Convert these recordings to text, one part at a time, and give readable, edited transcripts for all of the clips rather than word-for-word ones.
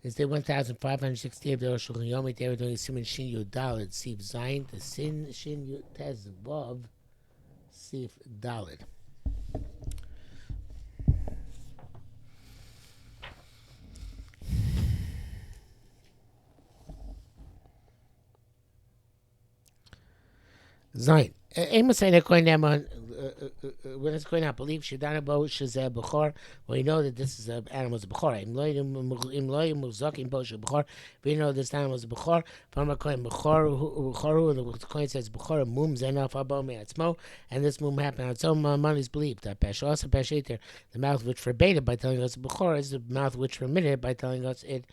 It's day 1560 of the Arukh HaShulchan Yomi. They were doing Siman Shin Yud Daled Sif Zayin. The Sin Shin Yud Tez Vav Sif Daled. Zayin. Amos saying going down when it's going out, believe Shadana Bo Shazeh Bechor. Well, you know that this is an animal's Bechor. We know this animal's Bechor. From a coin Bechor, the coin says Bechor Mum Zenaf Abo Meatzmo, and this Mum happened on its own. Money is believed. That Pesh also Pesh Eter, the mouth which forbade it by telling us Bechor is the mouth which permitted it by telling us it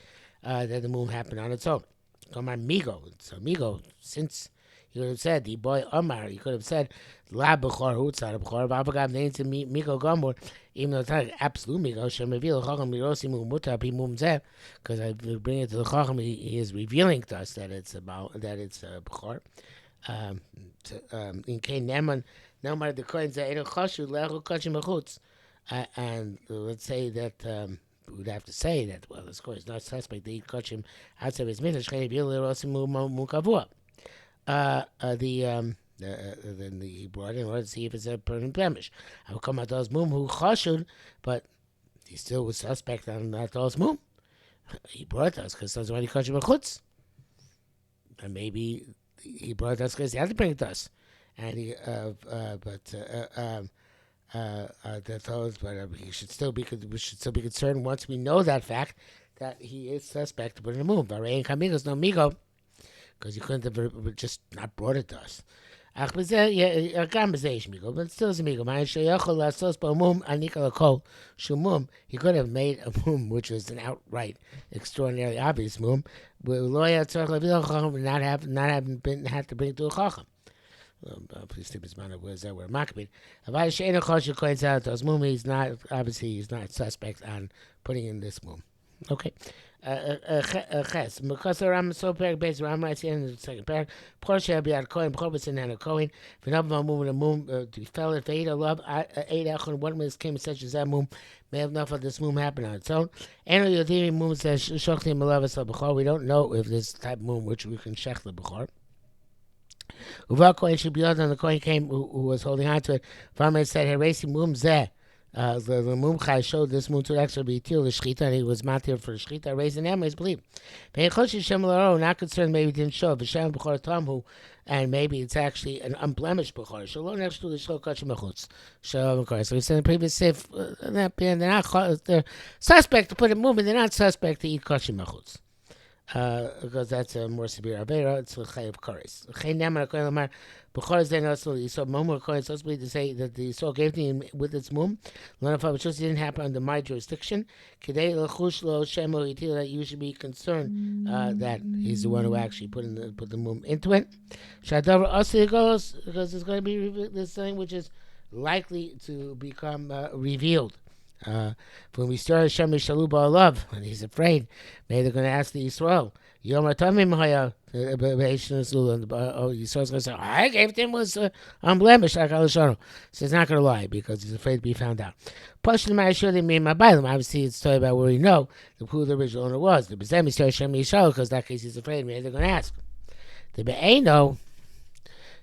that the Mum happened on its own. Come on, Migo. So Migo, since you could have said the boy Omar. You could have said La Bechor Hutzar Bechor. Babagab named to Miko Gomor. Even though it's not absolute Miko, Shemavil Chacham Mirosi Mutar Pimumzeh. Because I bring it to the Chacham, he is revealing to us that it's about Bechor. In Kain Neman, no matter the coins that Edo Chashu Lechu Kachim Mechutz. And let's say that. We would have to say that, well, of course, not suspect that he caught him outside his mitzvah. Then he brought it in order to see if it's a permanent blemish. I will come out those mum who chashud, but he still was suspect on that those mum. He brought us because that's why he caught him a chutz, and maybe he brought us because he had to bring it to us, and he he should still be. We should still be concerned once we know that fact that he is suspect to put in a mum. Varein kamigos no migo. Because you couldn't have just not brought it to us. But still is a migo. He could have made a mum, which was an outright, extraordinarily obvious mum. Not had to bring it to a chacham. Please keep his mind of where's that word makbid. If coins out those mum, he's not suspect on putting in this mum. Okay. Ches. Because the Ram so parak based Ram writes in the second parak. Porsche be at coin, Probus and a coin. If another mum and a mum to fell it, Veda love, 8 echon, one minute came such as that mum may have enough of this mum happen on its own. And your theory mum says Shokti Malavas Bechor. We don't know if this type of mum which we can shech the Bechor. Uval coin should be other than the coin came who was holding on to it. Farmer said, Hey, racing mum zeh. The Mumchai showed this moon to actually be till the Shechita, and he was matir for the Shechita, raised in Emma is believed. Not concerned, maybe didn't show, V'shem B'chor Tamhu, and maybe it's actually an unblemished B'chor. Shalom next to the Shlo Kachim Mechutz. Shalom B'chor. So we said in the previous sif, they're suspect to put a movement, they're not suspect to eat Kachim Mechutz. Because that's a more severe avera. It's a chay of kares. Chay nemer kohen lamar b'chor is then also the Yisrael mum kohen supposed to say that the Yisrael gave to him with its mum. Learn of which didn't happen under my jurisdiction. Kedei lechush lo shemo itil that you should be concerned that he's the one who actually put the mum into it. Shadavar also goes because it's going to be this thing which is likely to become revealed. When we started Shem Shalu Ba'alav, and he's afraid, maybe they're going to ask the Yisrael, Yom Atamim Haya, Yisrael's going to say, I gave it to him was unblemished, like Alashano. So he's not going to lie because he's afraid to be found out. Obviously, it's talking about where we know who the original owner was. The Bezemi started Shem Yisrael because that case he's afraid, maybe they're going to ask. The Be'eno,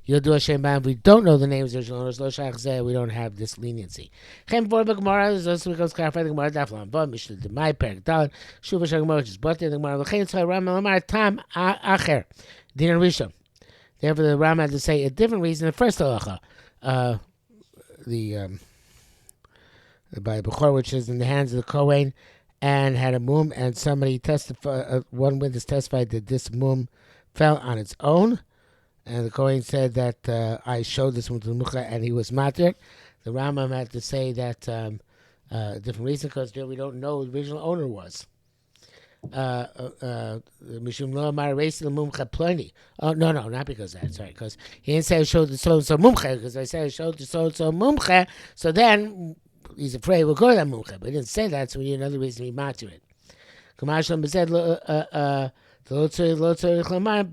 You'll do a shame ban. We don't know the names of the owners. We don't have this leniency. Chem for the Gemara is also becomes clarified. The Gemara Daflam, but Mishnah the my parak Dalet Shuva Shagmar which is but the Gemara the Chayin Tzai Ram Lamar Tam Acher Din Rishon. Therefore, the Ram had to say a different reason. The first halacha, by Bechor, which is in the hands of the Kohen, and had a mum, and somebody testified. One witness testified that this mum fell on its own. And the Kohen said that I showed this one to the Mucha and he was matir. The Rambam had to say that a different reason because we don't know who the original owner was. Mishum lo amar reisi l'mumcha ploni. Oh, no, not because of that. Sorry, because he didn't say I showed the so-and-so mumcha because I said I showed the so-and-so mumcha. So then he's afraid we'll go to that mumcha. But he didn't say that, so we need another reason to be matir it. Kamashlam said,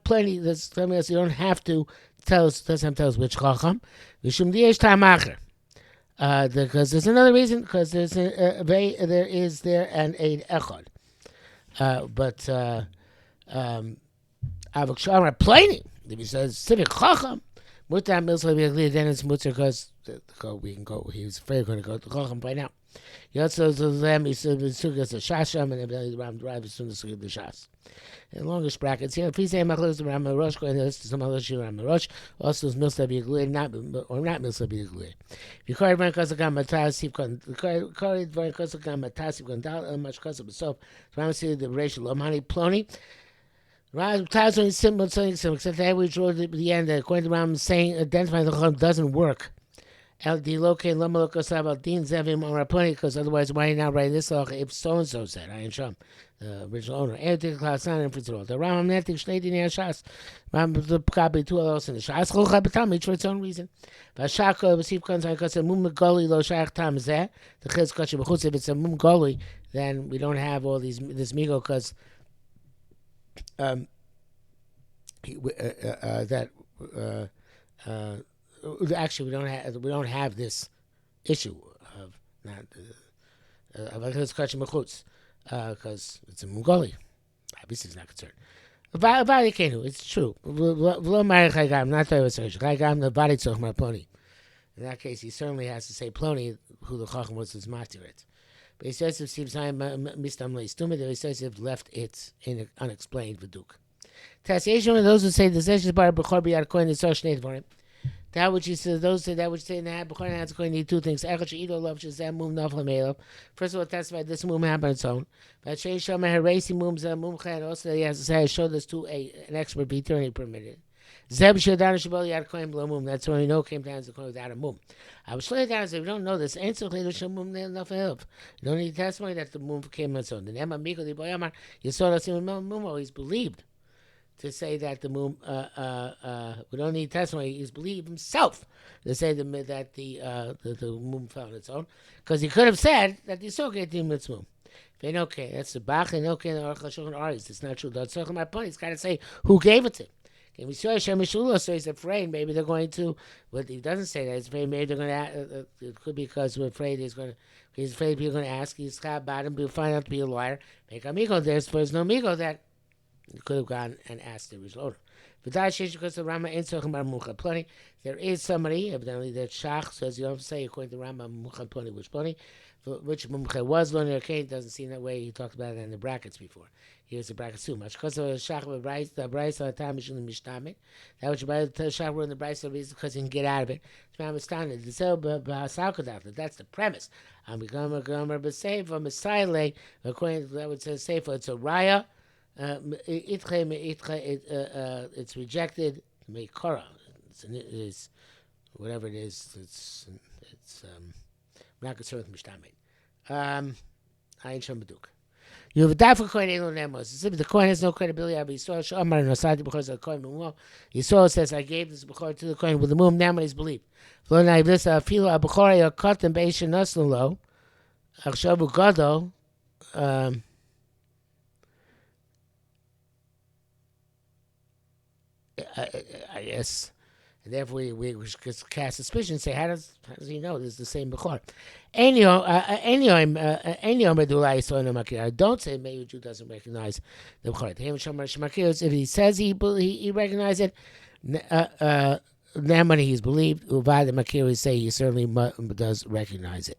plenty. That's telling us you don't have to tell us. Doesn't tell us which chacham. Because there's another reason. Because there is an aid echad. But Avok Pliny, if he says Civic Chacham, Mutar Milsa Bigli, then it's Mutar because we can go. He was afraid going to go to Chacham by now. He also told them he said the Sugas the Shasham and the Ram drive as soon as the Shas. In longish brackets here, please say Machlos the Ram Rosh, going to some other Shir Ram Rosh, also is Milsa Bigli, not Milsa Bigli. If you call it Van Kosakam Matasif, call it Van Kosakam Matasif, Gondal, much Kosak, so Ram see the racial Lomani Plony. Right, Taz simple something except that we draw the end. According to Ram saying identifying the Chacham doesn't work. LD locate Lama Lokosab Din Zevim or Raponi, because otherwise why are you not writing this off if so and so said? I am Sham, the original owner. Everything class on and for all. The Ram Netik Shnedi near Shas. Ram the copy two others in the Shas Chochabatam, each for its own reason. Vashaka receive contact because a Mum Goli lo Shach Tam Zeh, the Chiz Kachi Bechutz. If it's a Mum Goli, then we don't have all this Migo because actually we don't have this issue of not because it's a Mongoli. Obviously, it's not concerned. It's true. I'm not the body Plony. In that case, he certainly has to say Plony, who the Chacham was his matirit. But he says if seems time mistam leistumid, he says if left it in unexplained v'duk. Tassation with those who say the session bar b'chor b'yar kohen is so shnei for him. That which he says, those that which say in the hat b'chor has kohen need two things. Echad she'ido love shazam mum nafla me'elav. First of all, testify this mum happened on its own. But shei shama heresi mum zeh mum ched. Also, he has to say I showed this to an expert b'iter and he permitted. Zeb shadana shabal yar kohen b'lo mum. That's when we know came down as a kohen without a mum. I was sure down if you don't know this. Answer chaydu mum nafla help. You don't need testimony that the mum came on its own. The nema miko di boyamar yisod asim mum always believed. To say that the mum, we don't need testimony. He's believed himself to say that the mum fell on its own, because he could have said that the Yisrael gave its mum. Okay, that's the Bach and okay, the Arukh HaShulchan argues it's not true. That's my point. He's got to say who gave it to him. So he's afraid maybe they're going to. But he doesn't say that. He's afraid maybe they're going to. It could be because we're afraid he's afraid people are going to ask. He's about him. We'll find out to be a liar. Make amigo. There's no amigo that. You could have gone and asked the result. Because the Rama ain't talking about Mucha Ploni. There is somebody, evidently, that Shach says you don't say according to Rama Mucha Ploni, which Mumcha was learning okay, doesn't seem that way. He talked about it in the brackets before. Here's the brackets too much. Because of Shach of the Bryce on the time Mishum Mishtamit. That which Shach wrote in the Bryce is because he can get out of it. That's the premise. I'm becoming a Gomer B'Sefer, Messiah, according to that which says Sefer, it's a Raya. It's rejected. Make Korah. It's whatever it is. It's not concerned with Mishtamid. Ayin Shem Beduk. You have a dafka coin ain't no nemos. The coin has no credibility. Yisrael Shamar Nosadi because of the coin Mummo. Yisrael says I gave this bechor to the coin with the mum. Nemo is believed. V'lo naiv this filo abechor yakotem beishin nasnu lo. Achshavu gado. I guess, and therefore we cast suspicion and say, how does he know this is the same Bechor? I don't say maybe Jew doesn't recognize the Bechor. If he says he recognizes it, then when he's believed, Uvad the Makir say he certainly does recognize it.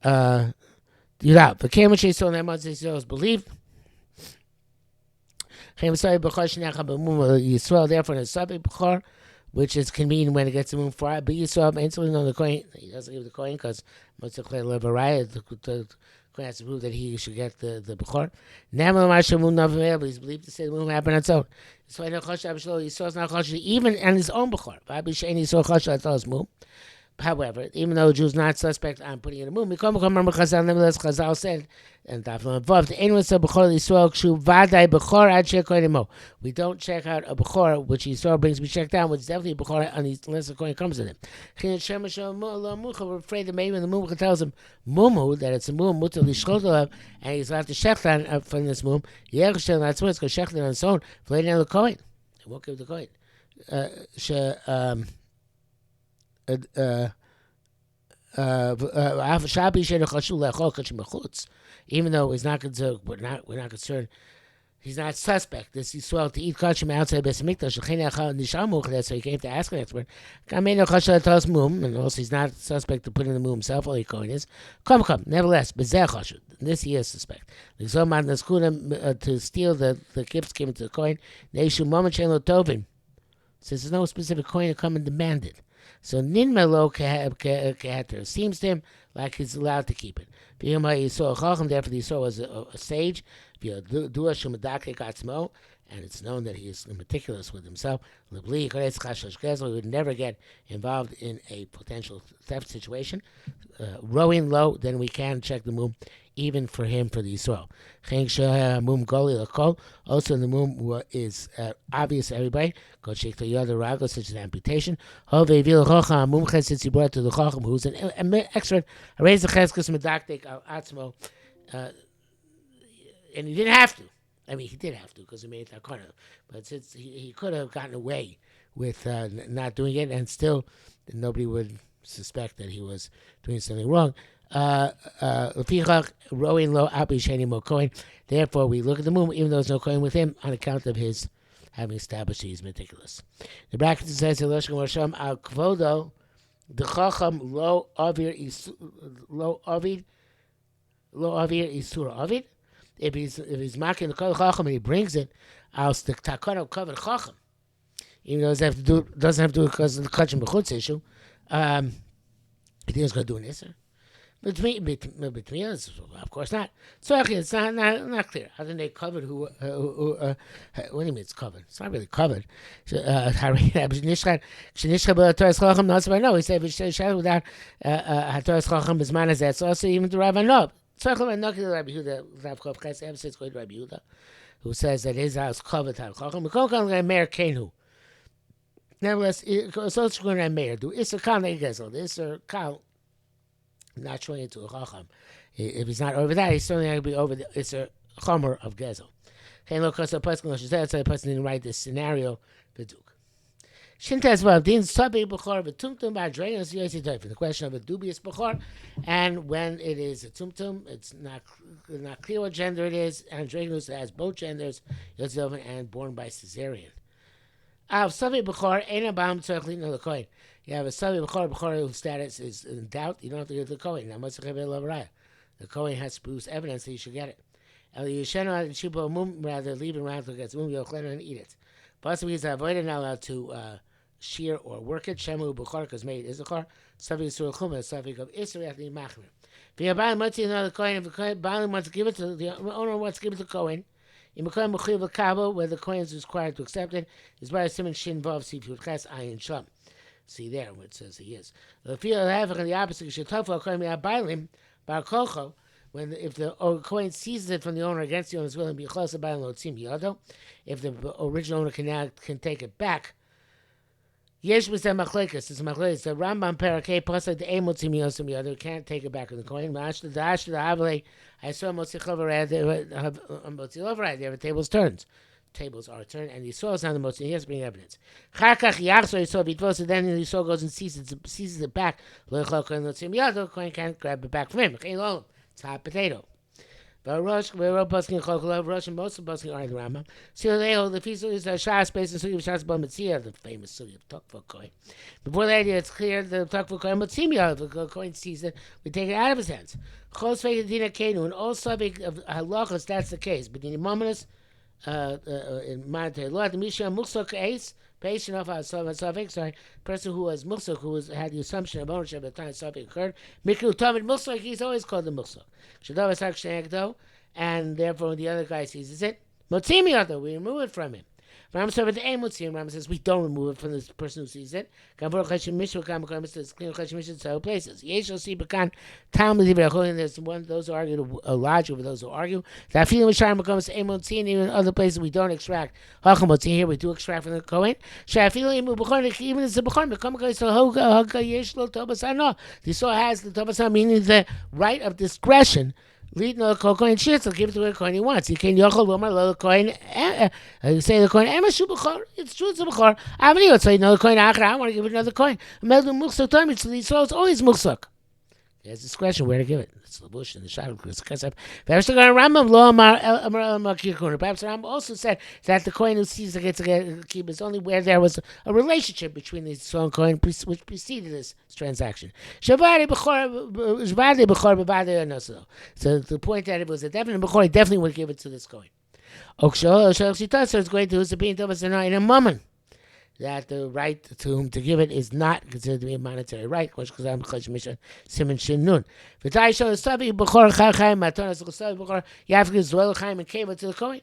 The Kamachi so is believed. Yisrael, therefore, in a subject Bechor, which is convenient when it gets a move for it. But Yisrael, instantly on the coin, he doesn't give the coin because the coin has to prove that he should get the Bechor. But he's believed to say the move happened on its own. Yisrael's not choshed even on his own Bechor. However, even though a Jew is not suspect on putting in a mum, Chazal said, and involved, we don't check out a Bechor, which Yisrael brings, we check down, which is definitely a Bechor unless the coin comes in him. We're afraid that maybe when the mum tells him mumu, that it's a mum, and he's allowed to shechtan from this mum, that's what it's going to shechtan on its own, for the coin. It won't give the coin. even though he's not concerned, we're not concerned. He's not suspect. This Yisrael to eat kosher outside Beis Hamikdash. That's why he came to ask an expert. And also he's not suspect to put in the mum himself. All he going is come. Nevertheless, this he is suspect. To steal the gifts given to the coin. Since there's no specific coin to come and demand it. So ninmelo keheter seems to him like he's allowed to keep it. Therefore, the Yisrael was a sage. And it's known that he is meticulous with himself. He would never get involved in a potential theft situation. Rowing low, then we can check the mum, even for him, for the Yisrael. Also, the mum is obvious to everybody. Such as amputation. Since he brought it to the Chacham, who's an expert, and he didn't have to. I mean, he did have to because he made it takana. But since he could have gotten away with not doing it, and still nobody would suspect that he was doing something wrong. Therefore, we look at the moon, even though there's no coin with him, on account of his having established he's meticulous. The bracket says, al kvodo, the chacham lo avir isura avid. If he's making the kol chacham and he brings it, I'll stick takana cover chacham. Even though it doesn't have to do it because of the kachim b'chutz issue. I think it's going to do an isser. Between us, of course not. So actually, it's not clear. I think they covered who. What do you mean it's covered? It's not really covered. No, he said without Hatoras Chacham Bisman as that's also even the Rabbi Nob. Who says that his house covered Chacham. Nevertheless, so it's going to mayor do Isser Kal Negezel. The Isser Kal not showing it to a Chacham. If he's not over that, he's certainly going to be over the Isser Chomer of Gezel. Okay, look, so a person didn't write this scenario. Shintas Valdin Sabi Bechor V'Tumtum Ba'Dreinos Yosi Toif. The question of a dubious Bechor, and when it is a Tumtum, it's not clear what gender it is. And Dreinos has both genders, Yosi and born by cesarean. Savi Bechor ain't about circling on the coin. You have a Savi Bechor whose status is in doubt. You don't have to get the coin. The coin has to produce evidence that you should get it. Rather leave it around to get and eat it. Possibly he's avoided not allowed to shear or work it. Shemu Bechor because made is a chor. Savi Yisur Chumah Savi of Isra Yachli Machmer. If you buy another coin, if the buyer wants to give it to the owner wants to give it to the coin. In Mekoyim Mechuyev L'Kabo, where the coin is required to accept it, is by a Simon Shin Vav Sif Yud Ches Ayin Sham. See there where it says he is. The field have the opposite. Shetofa Koyim Yabaylim Bar Kocho. When if the coin seizes it from the owner against the owner's will and be close to Baylim Lotzim Yado, if the original owner can take it back. Yesh B'Sem Machlekes. It's Machlekes. The Rambam Parakeh Pasad the Emotzim Yosim Yado can't take it back in the coin. Ma'ash the Dash the Havle. I saw Motzichoverad. They have tables turns. Tables are turned, and the Yisrael is on the Motzi. He has to bring evidence. Chakach Yachso Yisrael B'Tvos. Then the Yisrael goes and seizes it back. Lo Yechol Kohen Lotzim Yado. The coin can't grab it back from him. It's hot potato. Rosh and most of the Basking are in the Rambam. So they hold the feast is a Shas based on Sugi of Shas B'Metzia, the famous Sugi of Tokva coin. Before that, it's clear the Tokva coin Metzimia, the coin sees it, we take it out of his hands. Chos Fekadina Kenu, and all subject of halachas, that's the case. But in the moment, in monetary law, the Misha Muksok Ace, patient of our Suffolk, person who was Muksok, who had the assumption of ownership at the time Suffolk occurred. Mikru Tomid Muksok, he's always called the Muksok. And therefore the other guy seizes it. Motzimi, we remove it from him. Ram says we don't remove it from the person who sees it. So places. There's one those who argue a logic over those who argue. That feeling even in other places we don't extract. Here we do extract from the Kohen. Even as the the Yisrael has the Tobasa, meaning the right of discretion. Lead no coin shit, so give it to the coin he wants. You can yochel lomar lo coin. You say the coin emashu b'chor. It's true, it's a b'chor. I mean, so you know the coin achar. I want to give it another coin. Meldu muksuk time. It's the Yisrael is always muksuk. He has discretion where to give it. It's the bush and the shadow. Perhaps the Rambam also said that the coin who sees the keep is only where there was a relationship between the Yisrael coin which preceded this transaction. So the point that it was a definite bechor, he definitely would give it to this coin. So it's going to in a moment. That the right to whom to give it is not considered to be a monetary right. You have to give Zoel Chaim and Keva to the coin.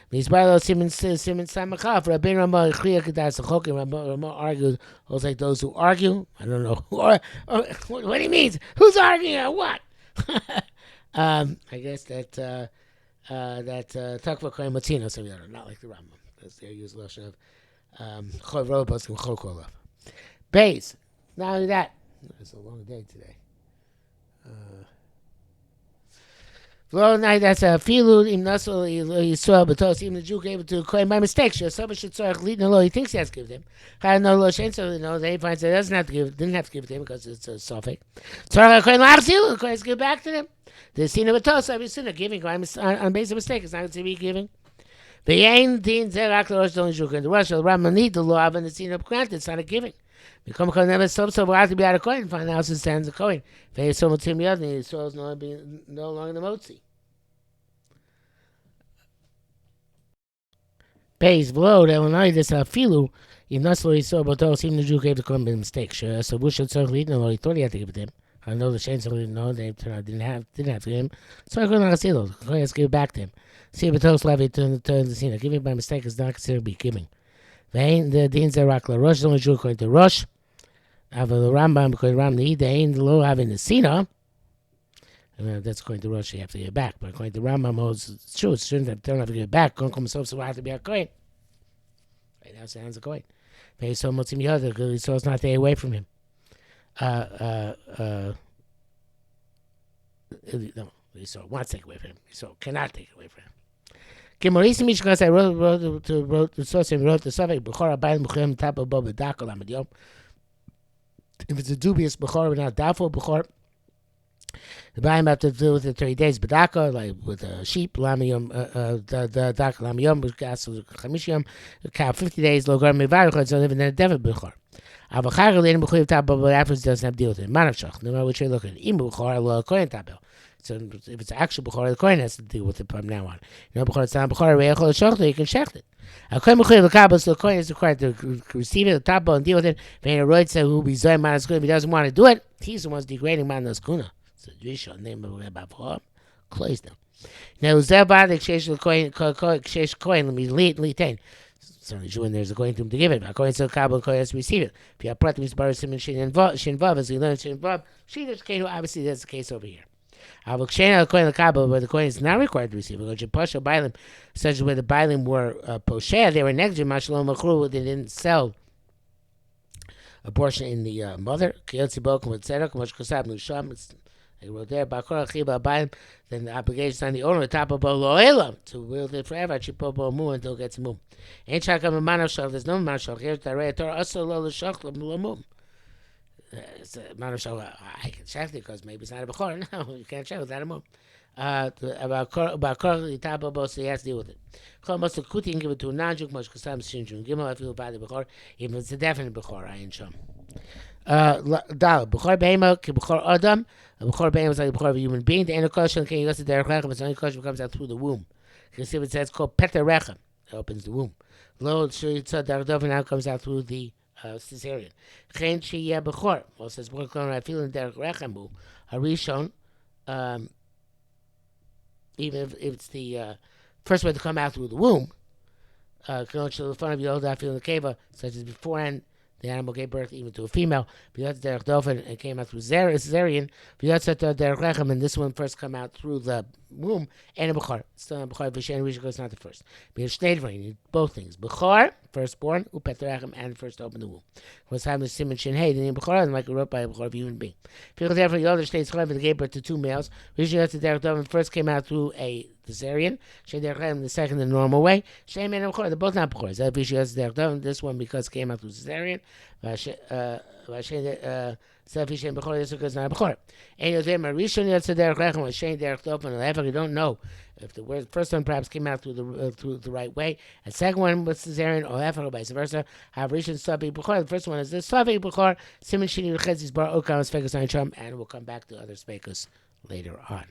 These bylaws Simon Samachaf, Rabbein Ramah Kedas Chokim. Ramah argued, also like those who argue. I don't know or what he means. Who's arguing or what? I guess that Takva Kohen Matzino, so not like the Rambam, because they use lashon of Base. Not only that, it's a long day today. That's a filud im nasol Yisrael betos. Even the Jew gave it to a kohen by mistake. Someone should tzarich litin lo. He thinks he has to give it to him. No lo shein so no. They finds that he doesn't have to give. Didn't have to give it to him because it's a suffix. Tzarich kohen lachzilu. The kohen has to give it back to them. The sin of betos. Every sin of giving on base of mistake. It's not going to be giving. The ain din zerak the rosh don't juk. The rosh the Rambam need the law of the sin of granted. It's not a giving. Become kohen never so have to be out of coin. Find out who stands the coin. They so much him yadni. The soul is no longer the motzi. Base below that when I this filu, if not so he saw but those even the Jew gave the coin by mistake. Sure, so Bush should certainly no. He thought he had to give it to him. I know the Shane certainly no. They turned out didn't have to give him. So I couldn't see those. I has to give it back to him. See, but those levy turns the scene. Giving by mistake is not considered to be giving. The Dean's Zerak Rosh is only Jew according to Rosh. After the Rambam, because Rambam the ain't the low having the Sina. That's according to Rosh, you have to give it back. But according to Rambam, it's true. It's shouldn't have to give it back. Don't come so have to be a coin. Right now, sounds a coin. Maybe so much him the other because he saw it's not there away from him. No, he saw wants to take away from him. He saw cannot take it away from him. Gemorisi Mishkas, I wrote the source and wrote the suffix Bechor Abayim Bechor Tap above the Dakol Amadiyom. If it's a dubious Bechor without doubtful Bechor, the Bayim have to do with the 30 days Badaka, like with a sheep, Lamiyom, the Dakol Lamiyom, Gas Chamishiyom, the cow 50 days, Logar Mivarach, so living in a Devet Bechor. Avachar Lane Bechor Tap above afterwards doesn't have to deal with it. Manavshach, no matter which way you look at it. Imu Bechor, Lo Kohen Tapel. So if it's actual Bechor, the coin has to deal with it from now on. Bechor, it's not Bechor, you can shecht it. A coin Bechor, the Kabbalah, so the coin is required to receive it, the top and deal with it. If he doesn't want to do it, he's the one degrading Manas Kuna. So the name of Bechor, close them. Now, Zebad, exchange the coin, let me lead. So when there's a coin to him to give it, according to the Kabbalah, the coin has to receive it. If you have Pratim, Bar Simon Shinvav, as we learned Shinvav, Shidduch Kenu, obviously that's the case over here. But the coin is not required to receive it. Such where the Bailim were posheh, they were negligent. They didn't sell abortion in the mother. They wrote there, then the obligation is on the owner, top of to wield it forever. Until it gets moved. There's no manashal. Here's the Torah. Also, lo l'shach it's a matter of I can check it because maybe it's not a bechor. No, you can't check without a move. About Tabo, so he has to deal with it. Most of Kuti can give it to a non-Jew, much because I'm Shinjun. Give him a feel about the bechor, even if it's a definite bechor. I ain't shum. Dal bechor behema, bechor adam. A bechor behema is like the bechor of a human being. The end of question can you listen to the rechem, but the only question comes out through the womb. You see what it says called peter rechem. It opens the womb. Lo shritza dardov now comes out through the cesarean. Chen sheyeh bechor. Well, says bechor I feel in derech rechemu. Harishon. Even if it's the first one to come out through the womb, can show the front of your old I feel in the cava, such as beforehand the animal gave birth even to a female. But derech dolphin and came out through cesarean. But derech rechem, and this one first come out through the womb and a bechor. Still a bechor. V'shen rishon is not the first. But you need both things: bechor, firstborn, upeter rechem, and first to open the womb. What's happening to Simon Shin Hey, the name bechor, and like wrote by a bechor of a human being. People therefore the other states they gave birth to two males. Rishon derech dolphin first came out through a Zarian. Shein derech lechem, the second the normal way. Shein men b'chor, they're both not b'chor. That v'shiyas derech dov, this one because it came out through Zarian. V'shein Selfish and b'chor, this because not b'chor. And yodem arishon yotze derech lechem, or shein derech dov, and lefer, you don't know if the word first one perhaps came out through the right way, and second one was Caesarean or lefer, or vice versa. Have rishon Safik b'chor. The first one is the Safik b'chor. Siman shini l'chetzis bar okam spekus ein sham, and we'll come back to other spekus later on.